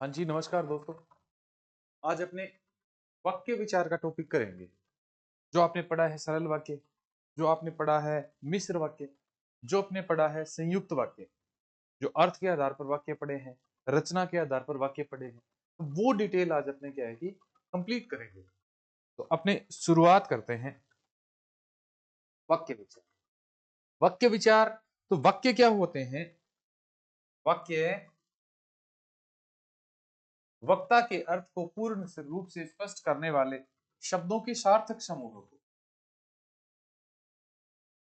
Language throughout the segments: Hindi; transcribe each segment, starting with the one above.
हाँ जी, नमस्कार दोस्तों। आज अपने वाक्य विचार का टॉपिक करेंगे। जो आपने पढ़ा है सरल वाक्य, जो आपने पढ़ा है मिश्र वाक्य, जो आपने पढ़ा है संयुक्त वाक्य, जो अर्थ के आधार पर वाक्य पढ़े हैं, रचना के आधार पर वाक्य पढ़े हैं, तो वो डिटेल आज अपने क्या है कि कंप्लीट करेंगे। तो अपने शुरुआत करते हैं वाक्य विचार। वाक्य विचार, तो वाक्य क्या होते हैं? वाक्य वक्ता के अर्थ को पूर्ण रूप से स्पष्ट करने वाले शब्दों के सार्थक समूह को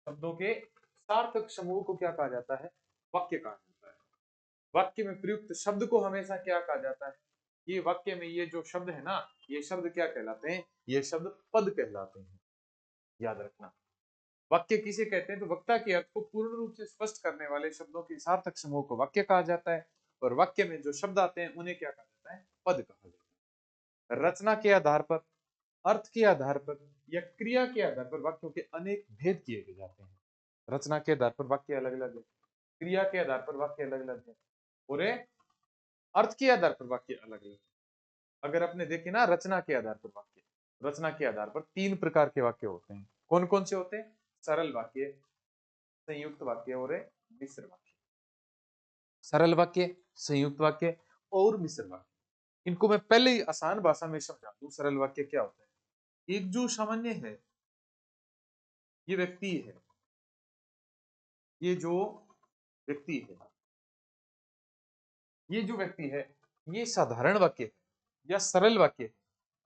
शब्दों के सार्थक समूह को क्या कहा जाता है? वाक्य कहा जाता है। वाक्य में प्रयुक्त शब्द को हमेशा क्या कहा जाता है? ये वाक्य में ये जो शब्द है ना, ये शब्द क्या कहलाते हैं? ये शब्द पद कहलाते हैं। याद रखना, वाक्य किसे कहते हैं? तो वक्ता के अर्थ को पूर्ण रूप से स्पष्ट करने वाले शब्दों के सार्थक समूह को वाक्य कहा जाता है। और वाक्य में जो शब्द आते हैं उन्हें क्या कहा जाता है? पद कहा जाता है। रचना के आधार पर, अर्थ के आधार पर या क्रिया के आधार पर वाक्यों के अनेक भेद किए जाते हैं। रचना के आधार पर वाक्य अलग अलग है, क्रिया के आधार पर वाक्य अलग अलग है, और अर्थ के आधार पर वाक्य अलग अलग है। अगर आपने देखे ना, रचना के आधार पर वाक्य, रचना के आधार पर तीन प्रकार के वाक्य होते हैं। कौन कौन से होते हैं? सरल वाक्य, संयुक्त वाक्य और मिश्र वाक्य। सरल वाक्य, संयुक्त वाक्य और मिश्र वाक्य। इनको मैं पहले ही आसान भाषा में समझा दूं। सरल वाक्य क्या होता है? एक जो सामान्य है, ये व्यक्ति है, ये जो व्यक्ति है, ये जो व्यक्ति है, ये साधारण वाक्य है या सरल वाक्य है।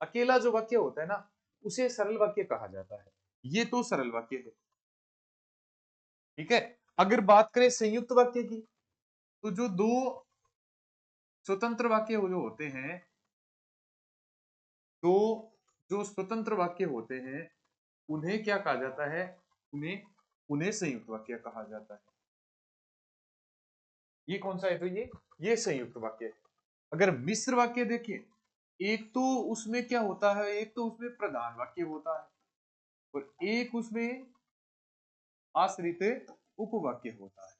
अकेला जो वाक्य होता है ना, उसे सरल वाक्य कहा जाता है। ये तो सरल वाक्य है, ठीक है। अगर बात करें संयुक्त वाक्य की, तो जो दो स्वतंत्र वाक्य जो होते हैं, तो जो स्वतंत्र वाक्य होते हैं उन्हें क्या कहा जाता है? उन्हें उन्हें संयुक्त वाक्य कहा जाता है। ये कौन सा है? तो ये संयुक्त वाक्य है। अगर मिश्र वाक्य देखिए, एक तो उसमें क्या होता है, एक तो उसमें प्रधान वाक्य होता है और एक उसमें आश्रित उपवाक्य होता है।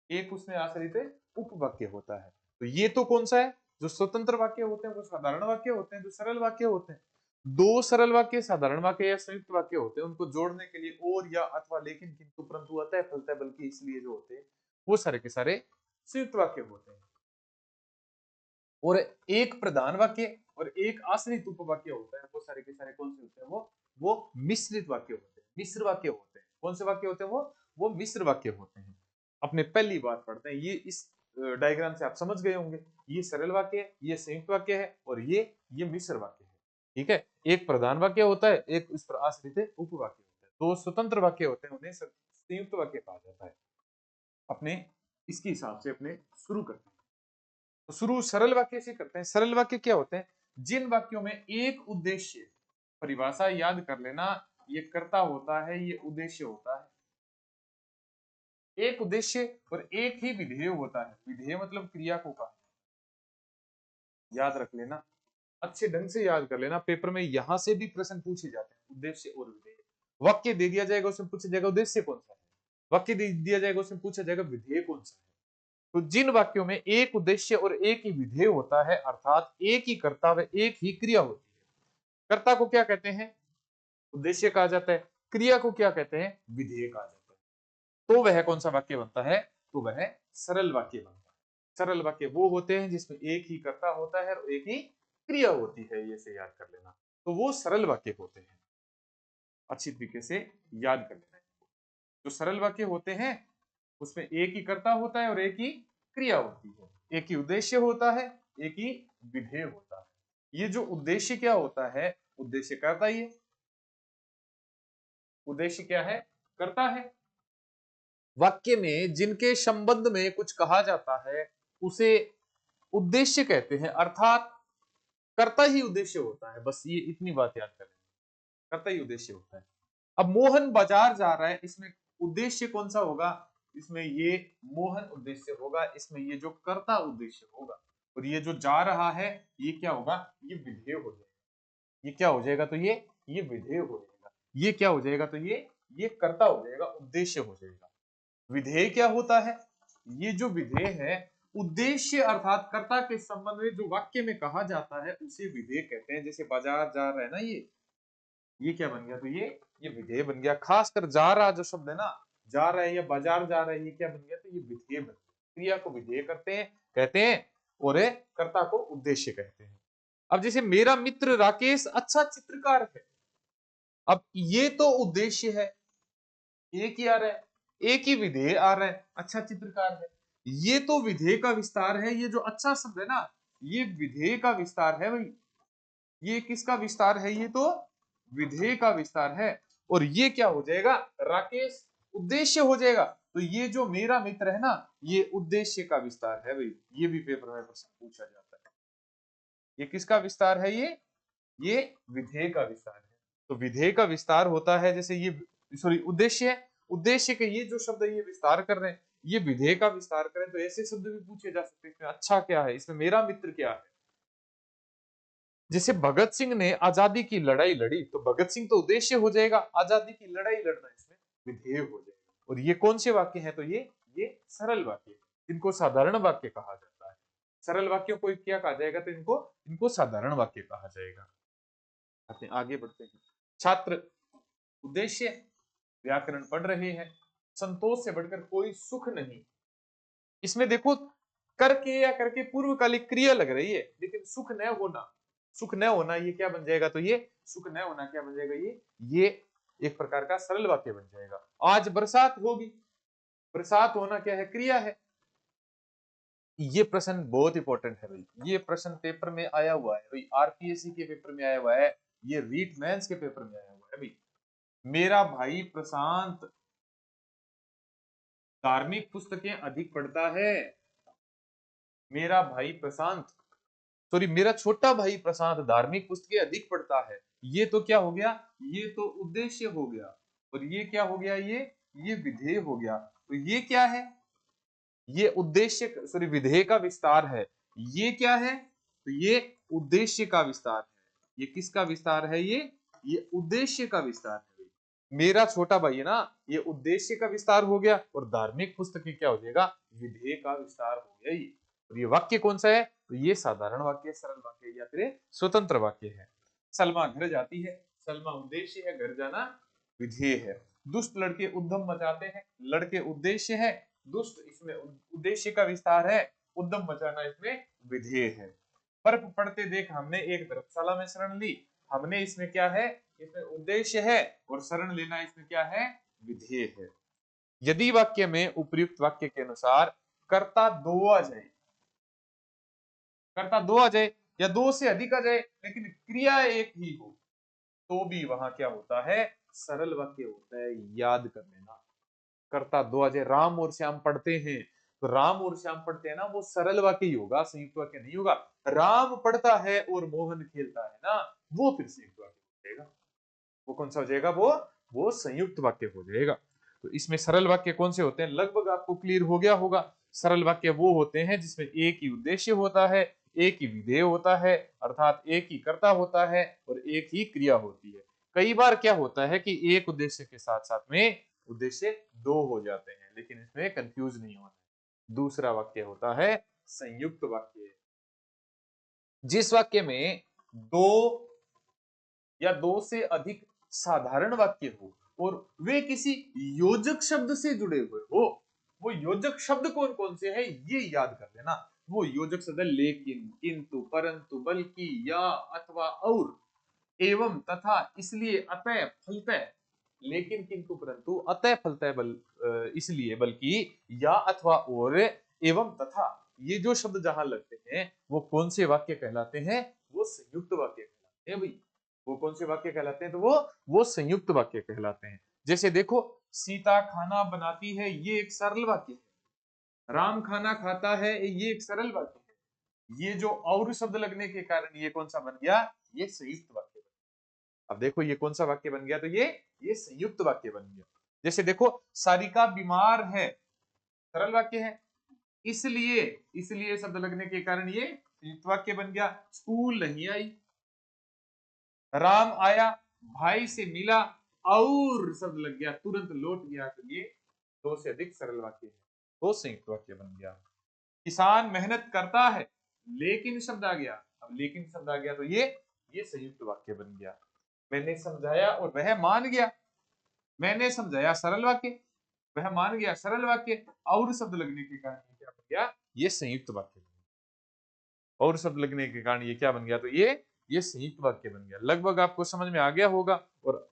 एक उसमें आश्रित उपवाक्य होता है। तो ये तो कौन सा है? जो स्वतंत्र वाक्य होते हैं वो साधारण वाक्य होते हैं, जो सरल वाक्य होते हैं। दो सरल वाक्य, साधारण वाक्य या संयुक्त वाक्य होते हैं, उनको जोड़ने के लिए और या अथवा लेकिन किंतु परंतु अतः फलतः बल्कि इसलिए जो होते हैं वो सारे के सारे संयुक्त वाक्य होते हैं। और एक प्रधान वाक्य और एक आश्रित उपवाक्य होता है, वो सारे के सारे कौन से होते हैं? वो मिश्रित वाक्य होते हैं, मिश्र वाक्य होते हैं। कौन से वाक्य होते हैं? वो मिश्र वाक्य होते हैं। अपने पहली बात पढ़ते हैं, ये इस डायग्राम से आप समझ गए होंगे, ये सरल वाक्य है, ये संयुक्त वाक्य है और ये मिश्र वाक्य है, ठीक है। एक प्रधान वाक्य होता है, एक इस पर आश्रित उपवाक्य होता है। दो स्वतंत्र वाक्य होते हैं, उन्हें संयुक्त वाक्य कहा जाता है। अपने इसके हिसाब से अपने शुरू करते हैं। तो शुरू सरल वाक्य से करते हैं। सरल वाक्य क्या होते हैं? जिन वाक्यों में एक उद्देश्य, परिभाषा याद कर लेना, ये कर्ता होता है, ये उद्देश्य होता है। एक उद्देश्य और एक ही विधेय होता है। विधेय मतलब क्रिया को कहा, याद रख लेना, अच्छे ढंग से याद कर लेना। पेपर में यहां से भी प्रश्न पूछे जाते हैं, उद्देश्य और विधेय। वाक्य दे दिया जाएगा, उसमें पूछा जाएगा उद्देश्य कौन सा है। वाक्य दे दिया जाएगा, उसमें पूछा जाएगा विधेय कौन सा है। तो जिन वाक्यों में एक उद्देश्य और एक ही विधेय होता है, अर्थात एक ही कर्ता व एक ही क्रिया होती है। कर्ता को क्या कहते हैं? उद्देश्य कहा जाता है। क्रिया को क्या कहते हैं? विधेय कहा जाता है। तो वह कौन सा वाक्य बनता है? तो वह सरल वाक्य बनता है। सरल वाक्य वो होते हैं जिसमें एक ही कर्ता होता है और एक ही क्रिया होती है, ये से याद कर लेना। तो वो सरल वाक्य होते हैं, अच्छी तरीके से याद कर लेना। जो सरल वाक्य होते हैं उसमें एक ही कर्ता होता है और एक ही क्रिया होती है, एक ही उद्देश्य होता है, एक ही विधेय होता है। ये जो उद्देश्य क्या होता है? उद्देश्य करता ही है। उद्देश्य क्या है? करता है। वाक्य में जिनके संबंध में कुछ कहा जाता है उसे उद्देश्य कहते हैं, अर्थात कर्ता ही उद्देश्य होता है। बस ये इतनी बात याद करें, कर्ता ही उद्देश्य होता है। अब मोहन बाजार जा रहा है, इसमें उद्देश्य कौन सा होगा? इसमें ये मोहन उद्देश्य होगा, इसमें ये जो कर्ता उद्देश्य होगा, और ये जो जा रहा है ये क्या होगा? ये विधेय हो जाएगा। ये क्या हो जाएगा? तो ये विधेय हो जाएगा। ये क्या हो जाएगा? तो ये कर्ता हो जाएगा, उद्देश्य हो जाएगा। विधेय क्या होता है? ये जो विधेय है उद्देश्य अर्थात कर्ता के संबंध में जो वाक्य में कहा जाता है उसे विधेय कहते हैं। जैसे बाजार जा रहा है ना, ये क्या बन गया, तो ये विधेय बन गया। खासकर जा रहा जो शब्द है ना, जा रहा है या बाजार जा रहा है, ये क्या बन गया, तो ये विधेय बन गया। क्रिया को विधेय कहते हैं और कर्ता को उद्देश्य कहते हैं। अब जैसे मेरा मित्र राकेश अच्छा चित्रकार है, अब ये तो उद्देश्य है, एक ही आ रहा है, एक ही विधेय आ रहा है, अच्छा चित्रकार है। ये तो विधेय का विस्तार है, ये जो अच्छा शब्द है ना, ये विधेय का विस्तार है भाई। ये किसका विस्तार है, ये तो विधेय का विस्तार है। और ये क्या हो जाएगा, राकेश उद्देश्य हो जाएगा। तो ये जो मेरा मित्र है ना, ये उद्देश्य का विस्तार है भाई। ये भी पेपर में प्रश्न पूछा जाता है। ये किसका विस्तार है, ये विधेय का विस्तार है। तो विधेय का विस्तार होता है, जैसे ये सॉरी उद्देश्य के ये जो शब्द है ये विस्तार कर रहे हैं, ये विधेय का विस्तार करें, तो ऐसे शब्द भी पूछे जा सकते हैं। अच्छा क्या है, इसमें मेरा मित्र क्या है। जैसे भगत सिंह ने आजादी की लड़ाई लड़ी, तो भगत सिंह तो उद्देश्य हो जाएगा, आजादी की लड़ाई लड़ना इसमें विधेय हो जाएगा। और ये कौन से वाक्य हैं, तो ये सरल वाक्य, इनको साधारण वाक्य कहा जाता है। सरल वाक्यों को क्या कहा जाएगा, तो इनको साधारण वाक्य कहा जाएगा। आगे बढ़ते हैं। छात्र उद्देश्य व्याकरण पढ़ रहे हैं, संतोष से बढ़कर कोई सुख नहीं। इसमें देखो करके या करके पूर्वकालिक क्रिया लग रही है, लेकिन सुख न होना ये क्या बन जाएगा, तो ये सुख न होना क्या बन जाएगा, ये एक प्रकार का सरल वाक्य बन जाएगा। आज बरसात होगी, बरसात होना क्या है, क्रिया है। ये प्रश्न बहुत इंपॉर्टेंट है भाई, ये प्रश्न पेपर में आया हुआ है भाई, आरपीएससी के पेपर में आया हुआ है, ये रीट मेंस के पेपर में आया हुआ है भाई। मेरा भाई प्रशांत धार्मिक पुस्तकें अधिक पढ़ता है। मेरा भाई प्रशांत सॉरी मेरा छोटा भाई प्रशांत धार्मिक पुस्तकें अधिक पढ़ता है। ये तो क्या हो गया, ये तो उद्देश्य हो गया। और ये क्या हो गया, ये विधेय हो गया। तो ये क्या है, ये उद्देश्य सॉरी विधेय का विस्तार है। ये क्या है, तो ये उद्देश्य का विस्तार है। ये किसका विस्तार है, ये उद्देश्य का विस्तार है। मेरा छोटा भाई है ना, ये उद्देश्य का विस्तार हो गया, और धार्मिक पुस्तक क्या हो जाएगा, विधेय का विस्तार हो गया। ये और ये वाक्य कौन सा है, तो ये साधारण वाक्य, सरल वाक्य या फिर स्वतंत्र वाक्य है। सलमा घर जाती है, सलमा उद्देश्य है, घर जाना विधेय है। दुष्ट लड़के उद्यम मचाते हैं, लड़के उद्देश्य है, दुष्ट इसमें उद्देश्य का विस्तार है, उद्यम मचाना इसमें विधेय है। बर्फ पड़ते देख हमने एक धर्मशाला में शरण ली, हमने इसमें क्या है, इसमें उद्देश्य है, और शरण लेना इसमें क्या है, विधेय है। यदि वाक्य में उपर्युक्त वाक्य के अनुसार कर्ता दो आ जाए, कर्ता दो आ जाए या दो से अधिक आ जाए, लेकिन क्रिया एक ही हो, तो भी वहां क्या होता है, सरल वाक्य होता है। याद कर लेना, कर्ता दो आ जाए, राम और श्याम पढ़ते हैं, तो राम और श्याम पढ़ते हैं ना, वो सरल वाक्य ही होगा, संयुक्त वाक्य नहीं होगा। राम पढ़ता है और मोहन खेलता है ना, वो फिर संयुक्त वाक्य हो जाएगा। वो कौन सा हो जाएगा, वो संयुक्त वाक्य हो जाएगा। तो इसमें सरल वाक्य कौन से होते हैं, लगभग आपको क्लियर हो गया होगा। सरल वाक्य वो होते हैं जिसमें एक ही उद्देश्य होता है, एक ही विधेय होता है, अर्थात एक ही कर्ता होता है और एक ही क्रिया होती है। कई बार क्या होता है कि एक उद्देश्य के साथ साथ में उद्देश्य दो हो जाते हैं, लेकिन इसमें कंफ्यूज नहीं होना। दूसरा वाक्य होता है संयुक्त वाक्य, जिस वाक्य में दो या दो से अधिक साधारण वाक्य हो और वे किसी योजक शब्द से जुड़े हुए हो। वो योजक शब्द कौन कौन से हैं, ये याद कर लेना। वो योजक शब्द लेकिन, किंतु, परंतु, बल्कि, या, अथवा, और, एवं, तथा, इसलिए, अतः, फलतः। लेकिन, किंतु, परंतु, अतः, फलतः, इसलिए, बल्कि, या, अथवा, और, एवं, तथा, ये जो शब्द जहां लगते हैं वो कौन से वाक्य कहलाते हैं, वो संयुक्त वाक्य कहलाते हैं भाई। वो कौन से वाक्य कहलाते हैं, तो वो संयुक्त वाक्य कहलाते हैं। जैसे देखो, सीता खाना बनाती है, ये एक सरल वाक्य है। राम खाना खाता है, ये एक सरल वाक्य है। ये जो और शब्द लगने के कारण ये कौन सा बन गया, ये संयुक्त वाक्य बन गया। अब देखो ये कौन सा वाक्य बन गया, तो ये संयुक्त वाक्य बन गया। जैसे देखो, सारिका बीमार है, सरल वाक्य है, इसलिए शब्द लगने के कारण ये संयुक्त वाक्य बन गया। स्कूल नहीं आई, राम आया, भाई से मिला, और शब्द लग गया, तुरंत लौट गया, तो ये दो से अधिक सरल वाक्य है, तो संयुक्त वाक्य बन गया। किसान मेहनत करता है लेकिन शब्द आ गया, अब लेकिन शब्द आ गया तो ये संयुक्त वाक्य बन गया। मैंने समझाया और वह मान गया, मैंने समझाया सरल वाक्य, वह मान गया सरल वाक्य, और शब्द लगने के कारण क्या बन गया, ये संयुक्त वाक्य बन गया। और शब्द लगने के कारण ये क्या बन गया, तो ये संयुक्त वाक्य बन गया। लगभग आपको समझ में आ गया होगा। और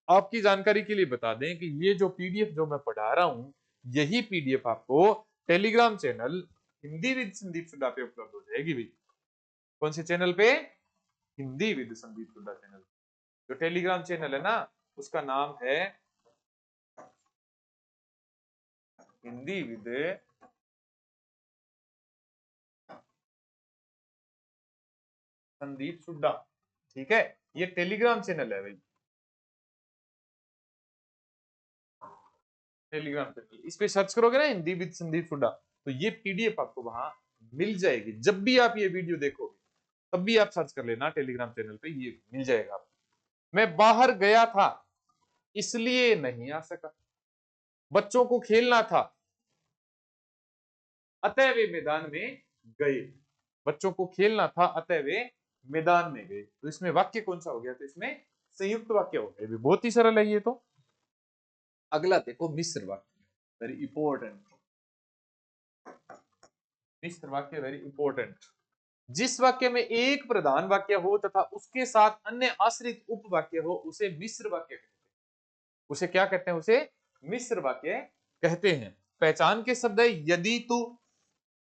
आपकी जानकारी के लिए बता दें कि ये जो पीडीएफ जो मैं पढ़ा रहा हूं, यही पीडीएफ आपको Telegram channel Hindi with Sandeep Sudda पे उपलब्ध हो जाएगी भाई। कौन से चैनल पे, हिंदी विद संदीप सुड्डा चैनल। जो टेलीग्राम चैनल है ना, उसका नाम है हिंदी विद संदीप सुड्डा, ठीक है। ये टेलीग्राम चैनल है भाई, टेलीग्राम चैनल, इस पे सर्च करोगे ना हिंदी विद संदीप सुड्डा, तो ये पीडीएफ आपको वहां मिल जाएगी। जब भी आप ये वीडियो देखोगे तब भी आप सर्च कर लेना टेलीग्राम चैनल पे, ये मिल जाएगा आपको। मैं बाहर गया था इसलिए नहीं आ सका, बच्चों को खेलना था अतः वे मैदान में गए, बच्चों को खेलना था अतः वे मैदान में गए। तो इसमें वाक्य कौन सा हो गया, तो इसमें संयुक्त वाक्य हो गया। बहुत ही सरल है ये तो। अगला देखो मिश्र वाक्य, वेरी इंपॉर्टेंट। मिश्र वाक्य वेरी इंपॉर्टेंट। जिस वाक्य में एक प्रधान वाक्य हो तथा उसके साथ अन्य आश्रित उपवाक्य हो उसे मिश्र वाक्य कहते हैं। उसे क्या कहते हैं, उसे मिश्र वाक्य कहते हैं। पहचान के शब्द है यदि, तो,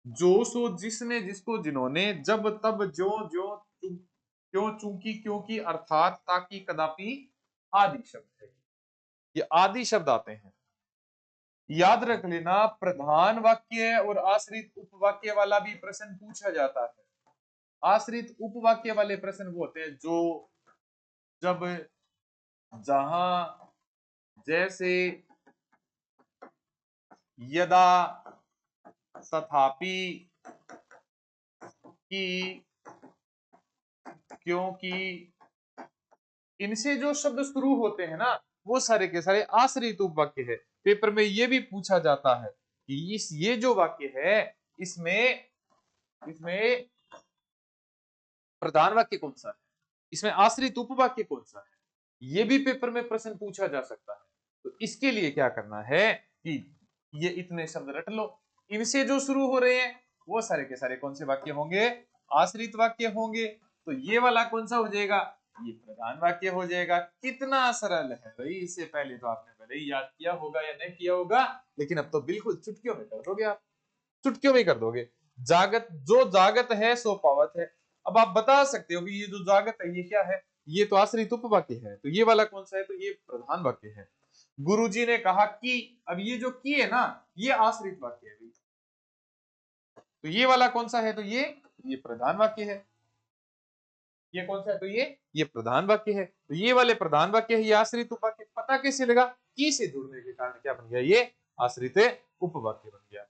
जो, सो, जिसने, जिसको, जिन्होंने, जब, तब, जो, क्यों, चूंकि, क्योंकि, अर्थात, ताकि, कदापि आदि शब्द है। ये आदि शब्द आते हैं। याद रख लेना, प्रधान वाक्य और आश्रित उपवाक्य वाला भी प्रश्न पूछा जाता है। आश्रित उपवाक्य वाले प्रश्न वो होते हैं जो, जब, जहां, जैसे, यदा, तथापि, कि, क्योंकि, इनसे जो शब्द शुरू होते हैं ना, वो सारे के सारे आश्रित उपवाक्य है। पेपर में ये भी पूछा जाता है कि ये जो वाक्य है इसमें इसमें प्रधान वाक्य कौन सा है, इसमें आश्रित उपवाक्य कौन सा है, ये भी पेपर में प्रश्न पूछा जा सकता है। तो इसके लिए क्या करना है कि ये इतने शब्द रट लो, इनसे जो शुरू हो रहे हैं वो सारे के सारे कौन से वाक्य होंगे, आश्रित वाक्य होंगे। तो ये वाला कौन सा हो जाएगा, ये प्रधान वाक्य हो जाएगा। कितना सरल है भाई, इससे पहले तो आपने पहले ही याद किया होगा या नहीं किया होगा, लेकिन अब तो बिल्कुल चुटकियों में कर दोगे आप, चुटकियों में कर दोगे। जागत, जो जागत है सो पावत है। अब आप बता सकते हो कि ये जो जागत है ये क्या है, ये तो आश्रित उपवाक्य है, तो ये वाला कौन सा है, तो ये प्रधान वाक्य है। गुरुजी ने कहा कि, अब ये जो की है ना ये आश्रित वाक्य है, तो ये वाला कौन सा है, तो ये प्रधान वाक्य है। ये कौन सा है, तो ये प्रधान वाक्य है। तो ये वाले प्रधान वाक्य है, ये आश्रित उपवाक्य। पता कैसे लगा, की से जुड़ने के कारण क्या बन गया, ये आश्रित उपवाक्य बन गया।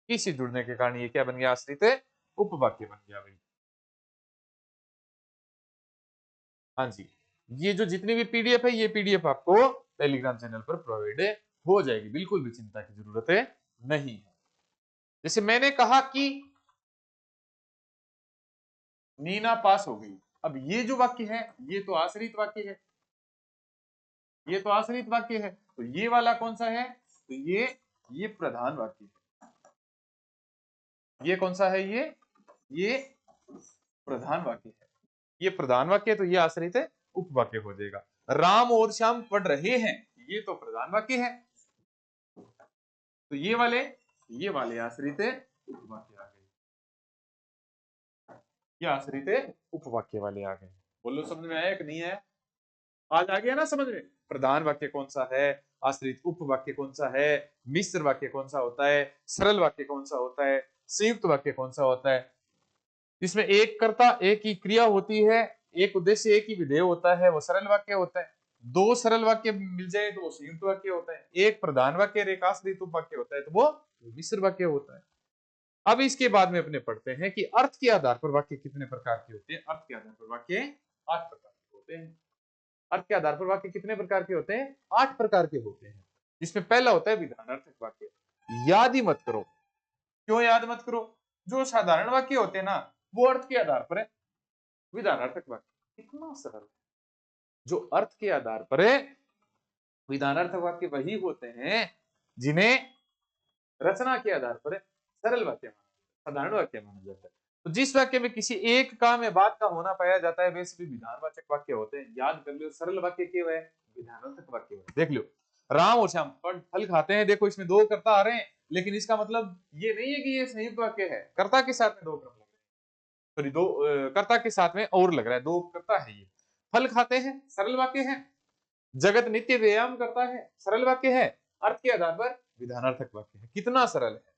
की से जुड़ने के कारण ये क्या बन गया, आश्रित उपवाक्य बन गया भाई। हाँ जी, ये जो जितनी भी पीडीएफ है ये पीडीएफ आपको टेलीग्राम चैनल पर प्रोवाइड हो जाएगी, बिल्कुल भी चिंता की जरूरत है नहीं है। जैसे मैंने कहा कि नीना पास हो गई, अब ये जो वाक्य है ये तो आश्रित वाक्य है, ये तो आश्रित वाक्य है। तो ये वाला कौन सा है, तो ये प्रधान वाक्य है। ये कौन सा है, ये प्रधान वाक्य है। ये प्रधान वाक्य है तो ये आश्रित है उपवाक्य हो जाएगा। राम और श्याम पढ़ रहे हैं, ये तो प्रधान वाक्य है, तो ये वाले आश्रित उपवाक्य आ गए, ये आश्रित उपवाक्य वाले आ गए। बोलो समझ में आया कि नहीं आया, आज आ गया ना समझ में। प्रधान वाक्य कौन सा है, आश्रित उपवाक्य कौन सा है, मिश्र वाक्य कौन सा होता है, सरल वाक्य कौन सा होता है, संयुक्त वाक्य कौन सा होता है। इसमें एक कर्ता एक ही क्रिया होती है, एक उद्देश्य एक ही विधेय होता है, वो सरल वाक्य होता है। दो सरल वाक्य मिल जाए तो वो संयुक्त वाक्य होता है। एक प्रधान वाक्य और एक आश्रित उपवाक्य होता है तो वो मिश्र वाक्य होता है। अब इसके बाद में अपने पढ़ते हैं कि अर्थ के आधार पर वाक्य कितने प्रकार के होते हैं। अर्थ के आधार पर वाक्य 8 प्रकार के होते हैं। अर्थ के आधार पर वाक्य कितने प्रकार के होते हैं, 8 प्रकार के होते हैं। जिसमें पहला होता है विधानार्थक वाक्य। याद ही मत करो, क्यों याद मत करो? जो साधारण वाक्य होते हैं ना, वो अर्थ के आधार पर है। विधानार्थक वाक्य कितना सरल है। जो अर्थ के आधार पर है, विधानार्थक वाक्य वही होते हैं जिन्हें रचना के आधार पर सरल वाक्य साधारण वाक्य माना जाता है। तो जिस वाक्य में किसी एक काम या बात का होना पाया जाता है वे सभी विधानवाचक वाक्य होते हैं। याद कर लो, सरल वाक्य क्या है? विधानार्थक वाक्य है। देख लो, राम और श्याम फल खाते हैं। देखो इसमें दो कर्ता आ रहे हैं, लेकिन इसका मतलब ये नहीं है कि ये संयुक्त वाक्य है। कर्ता के साथ में दो क्रम लग रहे हैं, सॉरी दो कर्ता के साथ में और लग रहा है, दो कर्ता है। ये फल खाते हैं सरल वाक्य है। जगत नित्य व्यायाम करता है सरल वाक्य है। अर्थ के आधार पर विधानार्थक वाक्य है। कितना सरल है,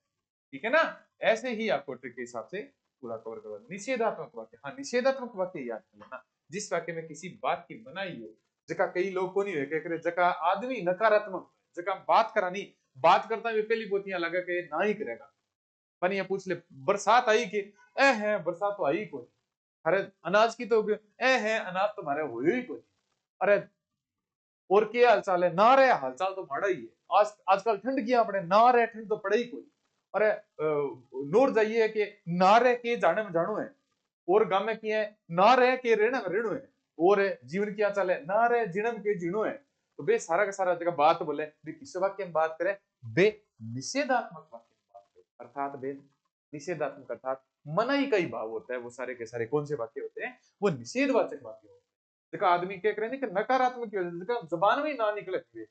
ठीक है ना? ऐसे ही आपको ट्रिक के हिसाब से पूरा कवर करवा। निषेधात्मक वाक्य, हाँ निषेधात्मक वाक्य याद कर लेना। जिस वाक्य में किसी बात की मनाही हो, जका कई लोग को नहीं है करे, जका आदमी नकारात्मक, जका बात करानी, बात करता हुए पहली बोतियां लगा के ना ही करेगा। पर ये पूछ ले बरसात आई कि ए है बरसात तो आई कोई, अरे अनाज की तो ए है अनाज तुम्हारे हो ही कोई, अरे और क्या हालचाल है ना रे, हालचाल तो माड़ा ही है। आज आजकल ठंड किया अपने ना रे, ठंड तो पड़े ही कोई। अरे नूर जाइए कि ना रह के जाने में जानो है, और गाँव में किया है ना रह के रेण में रेणो है, और जीवन क्या चाल है ना रह जिणम के जीणो है। तो बे सारा का सारा जगह बात बोले बे किस वाक्य में बात करे? बे निषेधात्मक वाक्य में बात करे। अर्थात बे निषेधात्मक अर्थात मनाही का ही भाव होता है। वो सारे के सारे कौन से वाक्य होते हैं? वो निषेधवाचक वाक्य होते हैं। जगह आदमी क्या करे कि नकारात्मक जगह जबान में ना निकले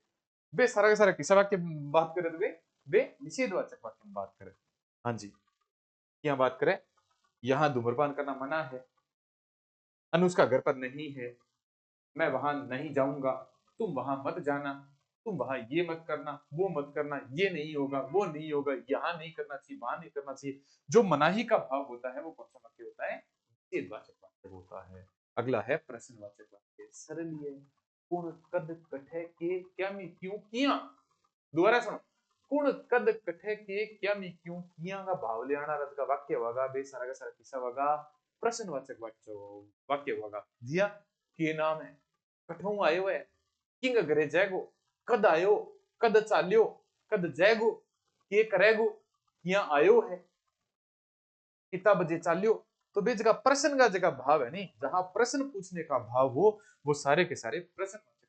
बे सारा का सारा किस वाक्य में बात करे? तो बे निषेधवाचक वाक्य में बात करे। हाँ जी, क्या बात करें? यहाँ धूम्रपान करना मना है, अनुष्का घर पर नहीं है, मैं वहां नहीं जाऊंगा, तुम वहां मत जाना, तुम वहां ये मत करना, वो मत करना, ये नहीं होगा, वो नहीं होगा, यहाँ नहीं करना चाहिए, वहां नहीं करना चाहिए। जो मनाही का भाव होता है वो कौन सा वाक्य होता है? निषेधवाचक वाक्य होता है। अगला है प्रश्नवाचक वाक्य। सरल है। कुण कद कठे के क्या मी क्यों किया। दोबारा सुनो, कुण कद कठे के क्या मी क्यों किया का भाव ले आना रद का वाक्य होगा। बे सारा का सारा किस्सा होगा प्रश्नवाचक वाक्य होगा। जिया के नाम है, कठों आयो है, किंग घरे जाएगो, कद आयो, कद चालियो, कद जाएगो, के करेगो, किया आयो है, कितना बजे चालियो। तो बे जगह प्रश्न का जगह भाव है नहीं, जहां प्रश्न पूछने का भाव हो वो सारे के सारे प्रश्नवाचक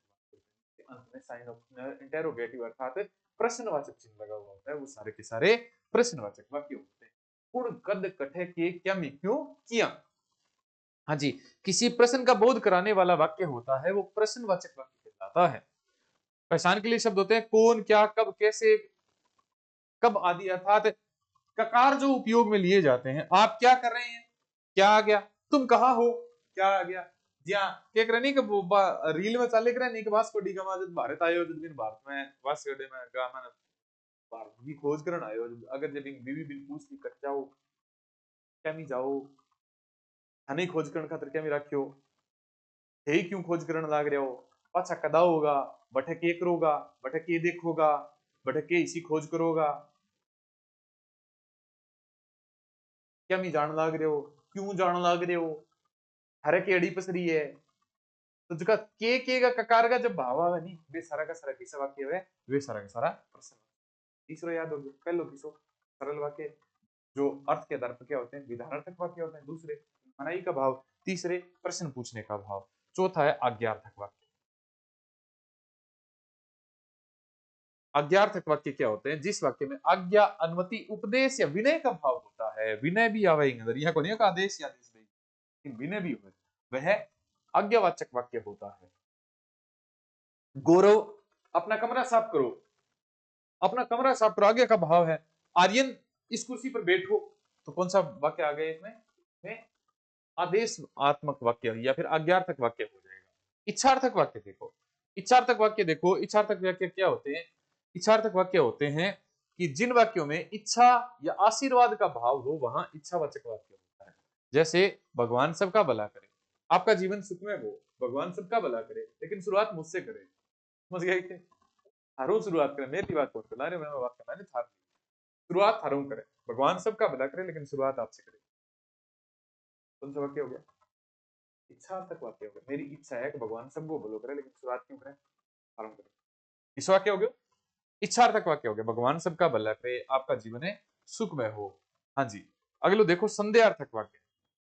वाक्य। अंत में साइन ऑफ इंटेरोगेटिव अर्थात प्रश्नवाचक चिन्ह लगा हुआ होता है, वो सारे के सारे प्रश्नवाचक वाक्य होते हैं। कुण कद कठे के क्या मी क्यों किया। हाँ जी, किसी प्रश्न का बोध कराने वाला वाक्य होता है वो प्रश्नवाचक वाक्य कहलाता है। पहचान के लिए शब्द होते हैं कौन, क्या, कब, कैसे, कब आदि। अर्थात ककार जो उपयोग में लिए जाते हैं। आप क्या कर रहे हैं, क्या आ गया। तुम कहाँ हो, क्या आ गया। जी हाँ, क्या कर नहीं कि रील में चाले कर नहीं कि वास्को डी गामा जब भारत आयो, जब दिन भारत में वास्को डी में गामा भारत की खोज करन आयो, अगर जब बीवी बिन पूछ की कट जाओ क्या मी जाओ, हने खोज करन खातर क्या मी राख्यो, हे क्यों खोज करन लाग रहे हो, पाछा कदा होगा, बठे के करोगा, बठे के देखोगा, बठे के इसी खोज करोगा, क्या मी जान लाग रहे हो, क्यों जान लाग रहे हो, हरे की अड़ी पसरी है। तो जो के का ककार का जब भाव आवे नहीं, वे सारा का सारा किसा वाक्य है, वे सारा का सारा प्रश्न। तीसरा याद हो गया, पहलो किसो सरल वाक्य जो अर्थ के आधार पर क्या होते हैं? विधानार्थक वाक्य होते हैं। दूसरे मनाही का भाव, तीसरे प्रश्न पूछने का भाव, चौथा है आज्ञार्थक वाक्य। आज्ञार्थक वाक्य क्या होते हैं? जिस वाक्य में आज्ञा, अनुमति, उपदेश या विनय का भाव होता है। विनय भी आवे अंदर, यहाँ को नहीं का आदेश या आदेश नहीं, विनय भी हो, वह आज्ञावाचक वाक्य होता है। गौरव अपना कमरा साफ करो, अपना कमरा साफ करो, आगे का भाव है आर्यन इस कुर्सी पर बैठो। तो कौन सा वाक्य आ गया इसमें? आदेशात्मक वाक्य या फिर आज्ञार्थक वाक्य हो जाएगा। इच्छार्थक वाक्य देखो, इच्छार्थक वाक्य देखो, इच्छार्थक वाक्य क्या होते हैं? इच्छार्थक वाक्य होते हैं कि जिन वाक्यों में इच्छा या आशीर्वाद का भाव हो वहां इच्छावाचक वाक्य होता है। जैसे भगवान सबका भला करे, आपका जीवन सुखमय हो, भगवान सबका भला करे, लेकिन शुरुआत मुझसे करे। समझ गए? थारू शुरुआत करे, मेरी बात कौन कर रहे, मैं बात कर रहा थारू शुरुआत थारू करे, भगवान सबका भला करे लेकिन शुरुआत आपसे करे। कौन सा वाक्य हो गया? इच्छार्थक वाक्य हो गया। मेरी इच्छा है कि भगवान सबको भलो करे लेकिन शुरुआत क्यों करे? थारू करे। इस वाक्य हो गया इच्छार्थक वाक्य हो गया, भगवान सबका भला करे, आपका जीवन है सुख में हो। हाँ जी, अगलो देखो संदेहार्थक वाक्य।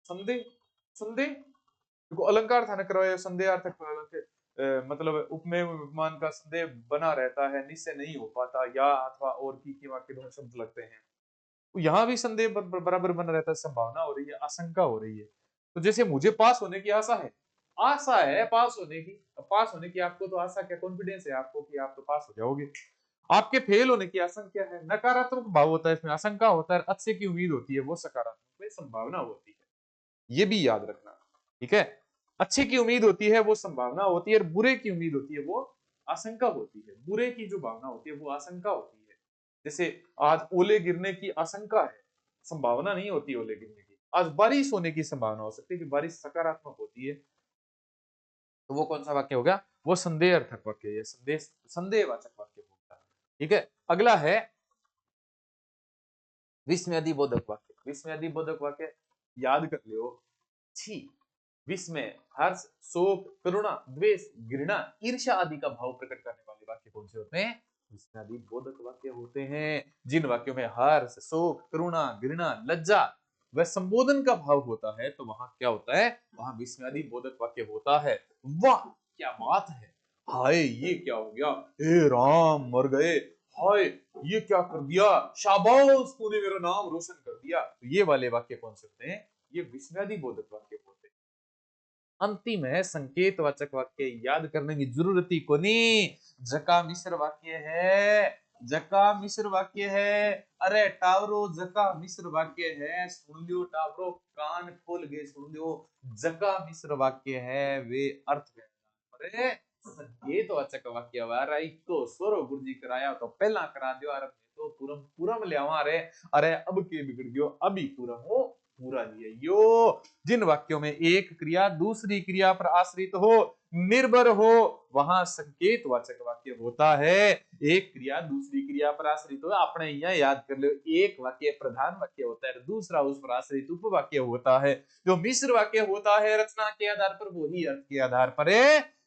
संदेह, संदेह देखो अलंकार था ना करवाया संदेहार्थक मतलब उपमेय उपमान का संदेह बना रहता है, निश्चय नहीं हो पाता, या अथवा और की वाक्य दोनों शब्द लगते हैं। तो यहाँ भी संदेह बराबर बना रहता है, संभावना हो रही है, आशंका हो रही है। तो जैसे मुझे पास होने की आशा है पास होने की, पास होने की आपको तो आशा क्या, कॉन्फिडेंस है आपको कि आप तो पास हो जाओगे। आपके फेल होने की आशंका है, नकारात्मक भाव होता है इसमें, आशंका होता है, अच्छे की उम्मीद होती है, वो सकारात्मक में संभावना होती है। ये भी याद रखना, ठीक है। अच्छे की उम्मीद होती है वो संभावना होती है, और बुरे की उम्मीद होती है वो आशंका होती है। बुरे की जो भावना होती है वो आशंका होती है। जैसे आज ओले गिरने की आशंका है, संभावना नहीं होती ओले गिरने की। आज बारिश होने की संभावना हो सकती है कि बारिश सकारात्मक होती है। तो वो कौन सा वाक्य होगा, वो संदेहार्थक वाक्य या संदेहवाचक वाक्य होगा। ठीक है, अगला है विस्मयादि बोधक वाक्य। विस्मयादि बोधक वाक्य याद कर लियो। छी, विस्मय, हर्ष, शोक, करुणा, द्वेष, घृणा, ईर्ष्या आदि का भाव प्रकट करने वाले वाक्य कौन से होते हैं, विस्मयादि बोधक वाक्य होते हैं। जिन वाक्यों में हर्ष, शोक, करुणा, घृणा, लज्जा व संबोधन का भाव होता है, तो वहां क्या होता है, वहां विस्मयादि बोधक वाक्य होता है। वाह क्या बात है, हाय ये क्या हो गया, हे राम मर गए, हाय ये क्या कर दिया, शाबाश तूने मेरा नाम रोशन कर दिया। तो ये वाले वाक्य कौन से होते हैं, ये विस्मयादि बोधक वाक्य होते हैं। अंतिम है संकेतवाचक वाक्य, याद करने की जरूरत ही को नहीं। जका मिश्र वाक्य है, जका मिश्र वाक्य है। अरे टावरो जका मिश्र वाक्य है, सुन लियो टावरो, कान खोल के सुन लियो। जका मिश्र वाक्य है वे अर्थ है। अरे संकेतवाचक वाक्य वारा तो स्वरो गुरुजी कराया तो पहला करा दियो, अरे तो पूरम पूरम लियावा रे, अरे अब के बिगड़ गयो, अभी पूरम हो पूरा लिया यो। जिन वाक्यों में एक क्रिया दूसरी क्रिया पर आश्रित हो, निर्भर हो, वहां संकेतवाचक वाक्य होता है। एक क्रिया दूसरी क्रिया पर आश्रित हो, आपने यह याद कर लो, एक वाक्य प्रधान वाक्य होता है, दूसरा उस पर आश्रित उपवाक्य होता है। जो मिश्र वाक्य होता है रचना के आधार पर, वही अर्थ के आधार पर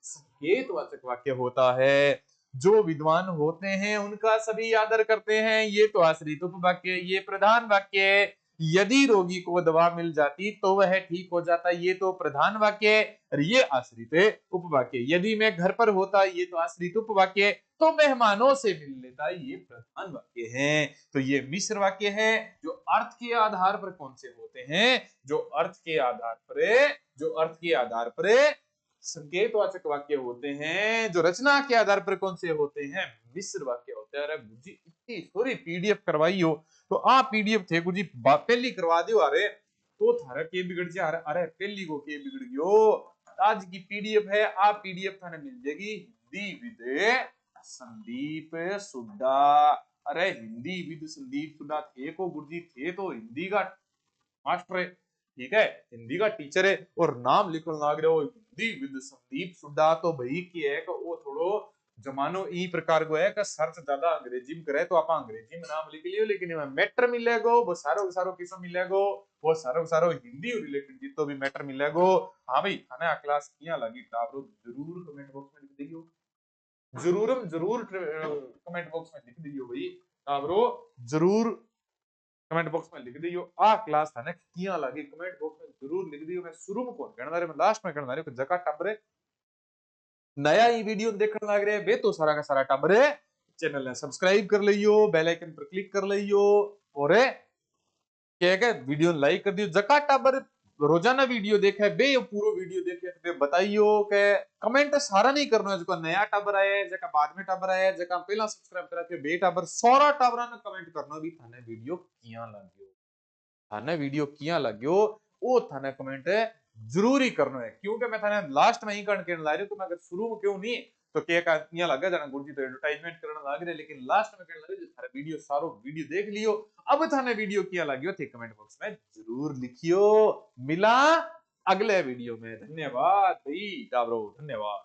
संकेतवाचक वाक्य होता है। जो विद्वान होते हैं उनका सभी आदर करते हैं, ये तो आश्रित उपवाक्य, ये प्रधान वाक्य। यदि रोगी को दवा मिल जाती तो वह ठीक हो जाता, ये तो प्रधान वाक्य, और ये आश्रित उपवाक्य। यदि मैं घर पर होता, ये तो आश्रित उपवाक्य, तो मेहमानों से मिल लेता, ये प्रधान वाक्य है। तो ये मिश्र वाक्य है, जो अर्थ के आधार पर कौन से होते हैं, जो अर्थ के आधार पर, जो अर्थ के आधार पर संकेतवाचक वाक्य होते हैं। जो रचना के आधार पर कौन से होते हैं, मिश्र वाक्य होते हैं। अरे गुरुजी इतनी थोड़ी पीडीएफ करवाई हो, तो आ पीडीएफ थे गुरुजी पहली करवा दियो, अरे तो थारा के बिगड़ जा, अरे पहली को के बिगड़ गयो। आज की पीडीएफ है, आ पीडीएफ थाने मिल जाएगी हिंदी विद संदीप सुड्डा। अरे हिंदी विद संदीप सुड्डा थे को गुरुजी, थे तो हिंदी का मास्टर है, ठीक है, हिंदी का टीचर है, और नाम लिखने लग रहे हो हिंदी विद संदीप सुड्डा, तो भाई की है कि वो थोड़ो जमानो ई प्रकार को है कि सर्च ज्यादा अंग्रेजी में करे, तो आप अंग्रेजी में नाम लिख लियो, लेकिन इसमें मैटर मिलेगा वो सारो सारो किसम मिलेगा, वो सारो सारो हिंदी रिलेटेड जितो भी मैटर मिलेगा। हाँ भाई खाना क्लास किया लगी टाबरो, जरूर कमेंट बॉक्स में लिख दियो, जरूर कमेंट बॉक्स में लिख दियो भाई टाबरो, जरूर कमेंट बॉक्स में लिख दियो आ क्लास था ना किया लगी, कमेंट बॉक्स में जरूर लिख दियो। मैं शुरू में कौन कहना रहे, मैं लास्ट में कहना रहे जगह टबरे नया ही वीडियो देखने लग रहे बे, तो सारा का सारा टबरे चैनल ने सब्सक्राइब कर लियो, बेल आइकन पर क्लिक कर लियो, और क्या वीडियो लाइक कर दियो। जका टबर रोजाना वीडियो देखे बे, ये पूरा वीडियो देखे तो बे बताइयो के कमेंट सारा नहीं करना है, जो नया टबर आया है, जका बाद में टबर आया है, जका पहला सब्सक्राइब करा थे बे टबर, सारा टबरा ने कमेंट करना भी थाने वीडियो किया लाग्यो, थाने वीडियो किया लाग्यो, वो थाने कमेंट जरूरी करना है। क्योंकि मैं थाने लास्ट में ही कहने ला रही हूं, तो मैं अगर शुरू में क्यों नहीं, तो क्या का लगा जाना गुरुजी तो एडवर्टाइजमेंट करने लग रहे, लेकिन लास्ट में कहने लगे जो थारे वीडियो सारो वीडियो देख लियो, अब थाने वीडियो किया लगियो थे कमेंट बॉक्स में जरूर लिखियो। मिला अगले वीडियो में, धन्यवाद भाई टाबरो, धन्यवाद।